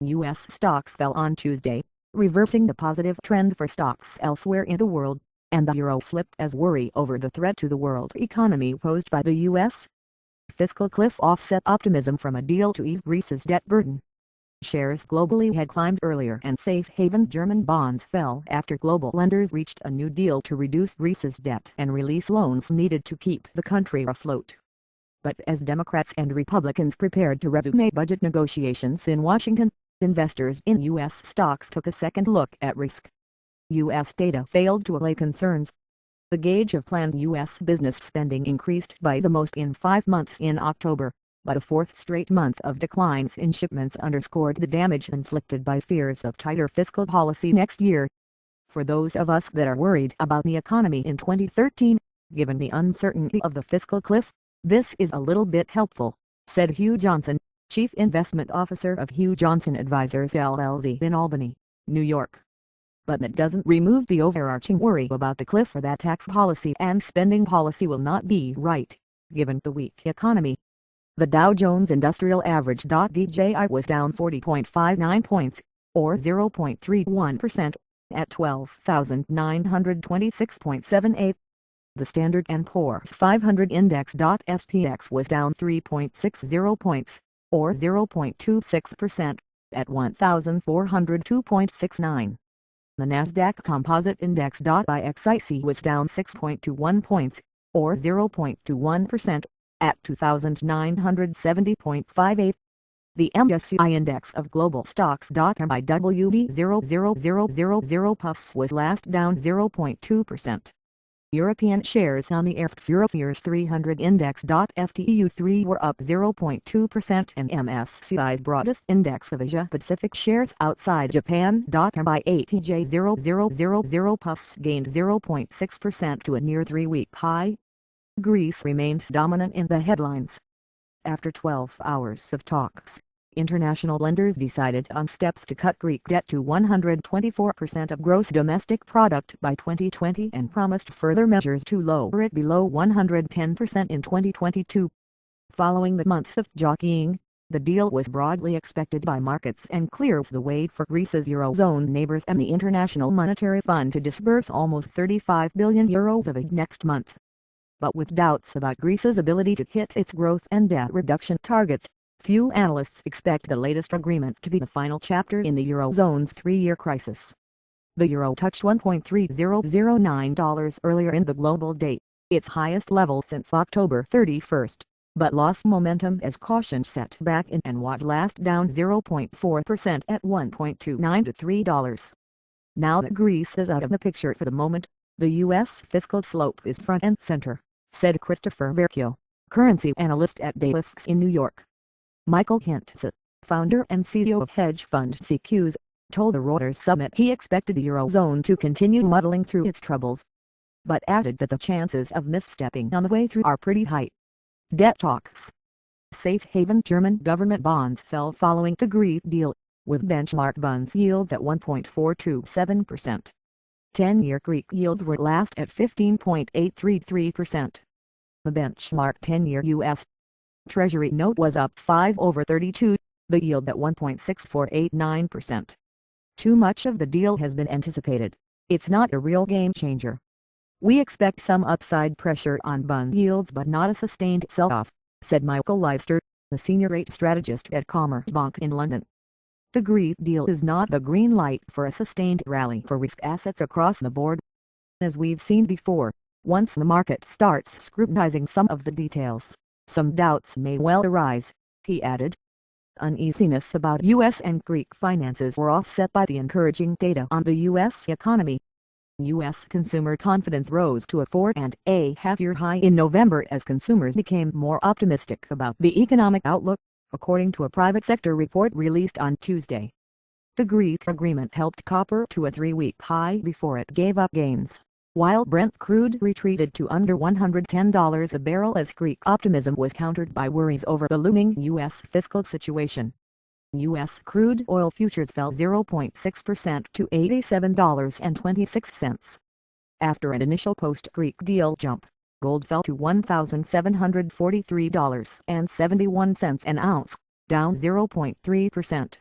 U.S. stocks fell on Tuesday, reversing the positive trend for stocks elsewhere in the world, and the euro slipped as worry over the threat to the world economy posed by the U.S. fiscal cliff offset optimism from a deal to ease Greece's debt burden. Shares globally had climbed earlier and safe haven German bonds fell after global lenders reached a new deal to reduce Greece's debt and release loans needed to keep the country afloat. But as Democrats and Republicans prepared to resume budget negotiations in Washington, investors in U.S. stocks took a second look at risk. U.S. data failed to allay concerns. The gauge of planned U.S. business spending increased by the most in 5 months in October, but a fourth straight month of declines in shipments underscored the damage inflicted by fears of tighter fiscal policy next year. For those of us that are worried about the economy in 2013, given the uncertainty of the fiscal cliff, this is a little bit helpful, said Hugh Johnson, Chief Investment Officer of Hugh Johnson Advisors LLC in Albany, New York. But that doesn't remove the overarching worry about the cliff or that tax policy and spending policy will not be right, given the weak economy. The Dow Jones Industrial Average (DJI) was down 40.59 points, or 0.31%, at 12,926.78. The Standard & Poor's 500 Index (SPX) was down 3.60 points, or 0.26%, at 1,402.69. The Nasdaq Composite Index (IXIC) was down 6.21 points, or 0.21%, at 2,970.58. The MSCI Index of Global Stocks (MIWD 00000 was last down 0.2%. European shares on the EFTS Eurofears 300 Index (FTEU3) were up 0.2% and MSCI's broadest index of Asia-Pacific shares outside Japan (MI8TJ 0000 gained 0.6% to a near 3-week high. Greece remained dominant in the headlines. After 12 hours of talks, international lenders decided on steps to cut Greek debt to 124% of gross domestic product by 2020 and promised further measures to lower it below 110% in 2022. Following the months of jockeying, the deal was broadly expected by markets and clears the way for Greece's Eurozone neighbors and the International Monetary Fund to disburse almost €35 billion of aid next month. But with doubts about Greece's ability to hit its growth and debt reduction targets, few analysts expect the latest agreement to be the final chapter in the Eurozone's 3-year crisis. The euro touched $1.3009 earlier in the global day, its highest level since October 31, but lost momentum as caution set back in and was last down 0.4% at $1.29 to $3. Now that Greece is out of the picture for the moment, the U.S. fiscal slope is front and center, said Christopher Verchio, currency analyst at Daifx in New York. Michael Hintze, founder and CEO of hedge fund CQS, told the Reuters Summit he expected the Eurozone to continue muddling through its troubles, but added that the chances of misstepping on the way through are pretty high. Debt talks. Safe haven German government bonds fell following the Greek deal, with benchmark bonds yields at 1.427%. 10-year Greek yields were last at 15.833%. The benchmark 10-year U.S. Treasury note was up 5/32, the yield at 1.6489%. Too much of the deal has been anticipated. It's not a real game changer. We expect some upside pressure on bond yields but not a sustained sell-off, said Michael Leister, the senior rate strategist at Commerzbank in London. The Greek deal is not the green light for a sustained rally for risk assets across the board. As we've seen before, once the market starts scrutinizing some of the details, some doubts may well arise, he added. Uneasiness about U.S. and Greek finances were offset by the encouraging data on the U.S. economy. U.S. consumer confidence rose to a 4.5-year high in November as consumers became more optimistic about the economic outlook, according to a private sector report released on Tuesday. The Greek agreement helped copper to a 3-week high before it gave up gains, while Brent crude retreated to under $110 a barrel as Greek optimism was countered by worries over the looming U.S. fiscal situation. U.S. crude oil futures fell 0.6% to $87.26. After an initial post-Greek deal jump, gold fell to $1,743.71 an ounce, down 0.3%.